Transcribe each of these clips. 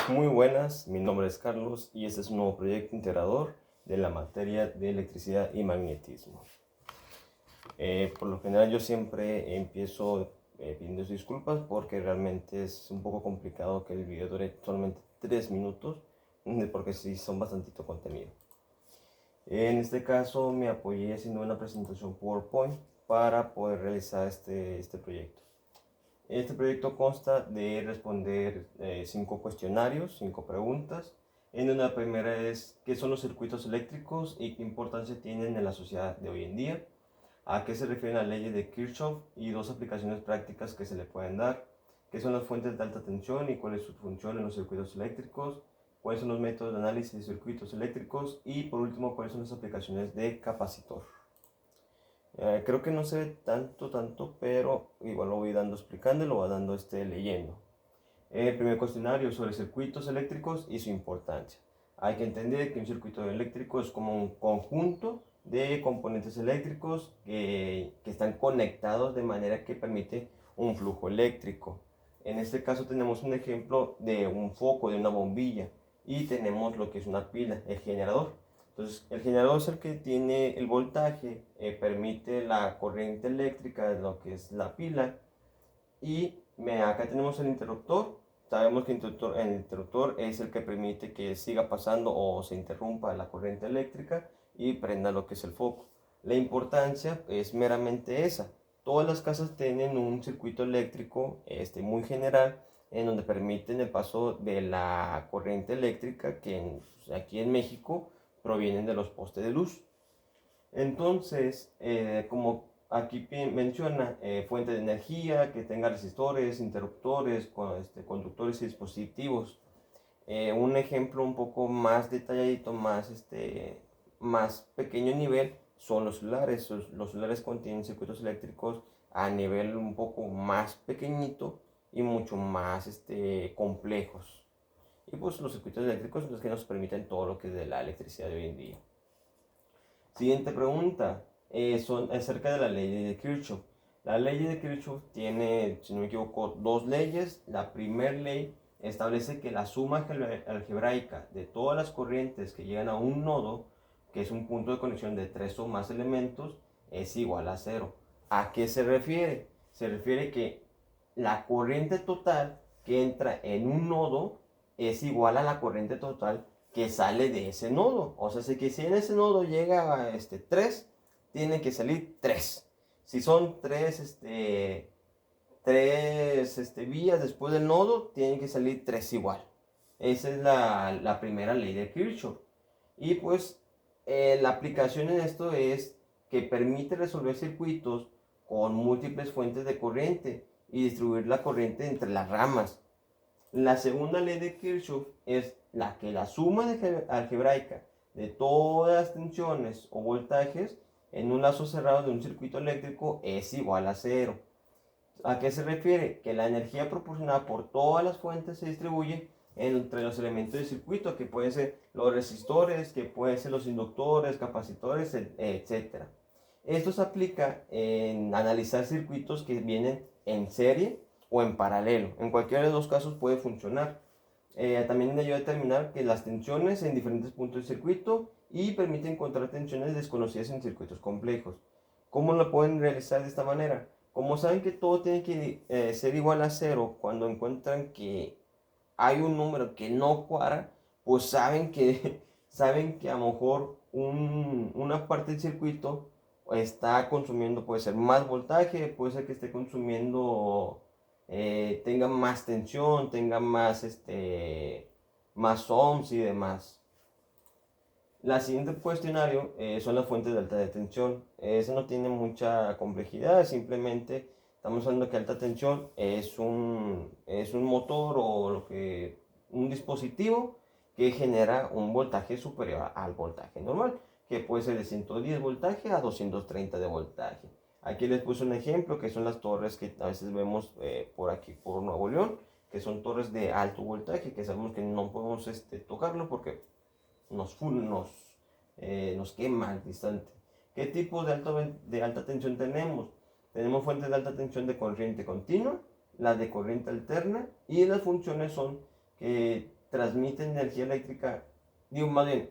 Muy buenas, mi nombre es Carlos y este es un nuevo proyecto integrador de la materia de electricidad y magnetismo. Por lo general yo siempre empiezo pidiendo disculpas porque realmente es un poco complicado que el video dure solamente 3 minutos porque sí son bastantito contenido. En este caso me apoyé haciendo una presentación PowerPoint para poder realizar este proyecto. Este proyecto consta de responder 5 cuestionarios, 5 preguntas, en donde la primera es ¿qué son los circuitos eléctricos y qué importancia tienen en la sociedad de hoy en día? ¿A qué se refieren las leyes de Kirchhoff? Y 2 aplicaciones prácticas que se le pueden dar. ¿Qué son las fuentes de alta tensión y cuál es su función en los circuitos eléctricos? ¿Cuáles son los métodos de análisis de circuitos eléctricos? Y por último, ¿cuáles son las aplicaciones de capacitor? Creo que no se ve tanto, pero igual lo voy dando explicando y lo voy dando leyendo. El primer cuestionario sobre circuitos eléctricos y su importancia. Hay que entender que un circuito eléctrico es como un conjunto de componentes eléctricos que están conectados de manera que permite un flujo eléctrico. En este caso tenemos un ejemplo de un foco, de una bombilla, y tenemos lo que es una pila, el generador. Entonces, el generador es el que tiene el voltaje, permite la corriente eléctrica de lo que es la pila. Y acá tenemos el interruptor. Sabemos que el interruptor es el que permite que siga pasando o se interrumpa la corriente eléctrica y prenda lo que es el foco. La importancia es meramente esa. Todas las casas tienen un circuito eléctrico muy general en donde permiten el paso de la corriente eléctrica que aquí en México provienen de los postes de luz. Entonces, como aquí menciona, fuente de energía que tenga resistores, interruptores, conductores y dispositivos. Un ejemplo un poco más detalladito, más pequeño nivel, son los celulares. Los celulares contienen circuitos eléctricos a nivel un poco más pequeñito y mucho más complejos. Y pues los circuitos eléctricos son los que nos permiten todo lo que es de la electricidad de hoy en día. Siguiente pregunta, son acerca de la ley de Kirchhoff. La ley de Kirchhoff tiene, si no me equivoco, 2 leyes. La primera ley establece que la suma algebraica de todas las corrientes que llegan a un nodo, que es un punto de conexión de 3 o más elementos, es igual a 0. ¿A qué se refiere? Se refiere que la corriente total que entra en un nodo es igual a la corriente total que sale de ese nodo. O sea, si en ese nodo llega a 3, tiene que salir 3. Si son 3 vías después del nodo, tienen que salir 3 igual. Esa es la primera ley de Kirchhoff. Y pues la aplicación en esto es que permite resolver circuitos con múltiples fuentes de corriente y distribuir la corriente entre las ramas. La segunda ley de Kirchhoff es la que la suma algebraica de todas las tensiones o voltajes en un lazo cerrado de un circuito eléctrico es igual a 0. ¿A qué se refiere? Que la energía proporcionada por todas las fuentes se distribuye entre los elementos del circuito, que pueden ser los resistores, que pueden ser los inductores, capacitores, etc. Esto se aplica en analizar circuitos que vienen en serie o en paralelo. En cualquiera de los casos puede funcionar. También ayuda a determinar que las tensiones en diferentes puntos del circuito y permite encontrar tensiones desconocidas en circuitos complejos. ¿Cómo lo pueden realizar de esta manera? Como saben que todo tiene que ser igual a 0, cuando encuentran que hay un número que no cuadra, pues saben que a lo mejor una parte del circuito está consumiendo, puede ser más voltaje, puede ser que esté consumiendo, tenga más tensión, tenga más ohms y demás. La siguiente cuestionario son las fuentes de alta tensión. Eso no tiene mucha complejidad, simplemente estamos hablando que alta tensión es un motor o un dispositivo que genera un voltaje superior al voltaje normal, que puede ser de 110 voltaje a 230 de voltaje. Aquí les puse un ejemplo que son las torres que a veces vemos por aquí, por Nuevo León, que son torres de alto voltaje, que sabemos que no podemos tocarlo porque nos quema al instante. ¿Qué tipo de alta tensión tenemos? Tenemos fuentes de alta tensión de corriente continua, las de corriente alterna, y las funciones son que transmiten energía eléctrica, digo más bien,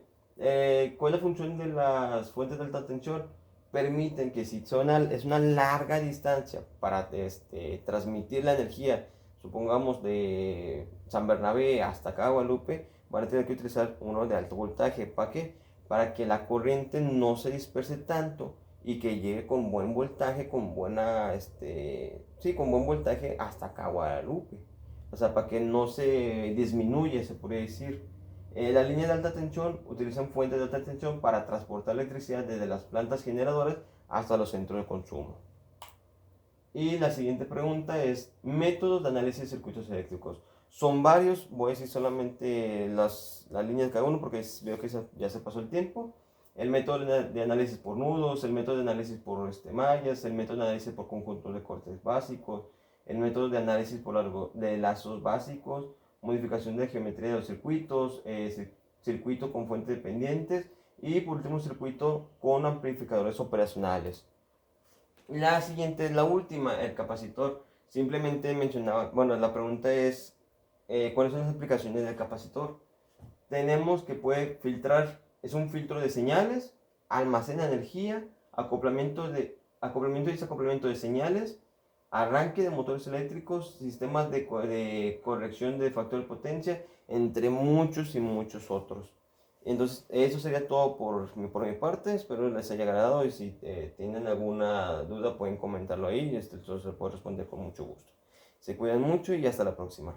¿cuál es la función de las fuentes de alta tensión? Permiten que si es una larga distancia para transmitir la energía, supongamos de San Bernabé hasta acá Guadalupe, van a tener que utilizar uno de alto voltaje. ¿Para qué? Para que la corriente no se disperse tanto y que llegue con buen voltaje, con buena, sí, con buen voltaje hasta acá Guadalupe. O sea, para que no se disminuya, se podría decir. Las líneas de alta tensión utilizan fuentes de alta tensión para transportar electricidad desde las plantas generadoras hasta los centros de consumo. Y la siguiente pregunta es, métodos de análisis de circuitos eléctricos. Son varios, voy a decir solamente las líneas de cada uno porque veo que ya se pasó el tiempo. El método de análisis por nudos, el método de análisis por mallas, el método de análisis por conjuntos de cortes básicos, el método de análisis por de lazos básicos, modificación de geometría de los circuitos, circuito con fuentes dependientes y por último circuito con amplificadores operacionales. La siguiente es la última, el capacitor. Simplemente mencionaba, bueno, la pregunta es, ¿cuáles son las aplicaciones del capacitor? Tenemos que puede filtrar, es un filtro de señales, almacena energía, acoplamiento y desacoplamiento de señales, arranque de motores eléctricos, sistemas de corrección de factor de potencia, entre muchos y muchos otros. Entonces, eso sería todo por mi parte. Espero les haya agradado y si tienen alguna duda pueden comentarlo ahí y entonces puedo responder con mucho gusto. Se cuidan mucho y hasta la próxima.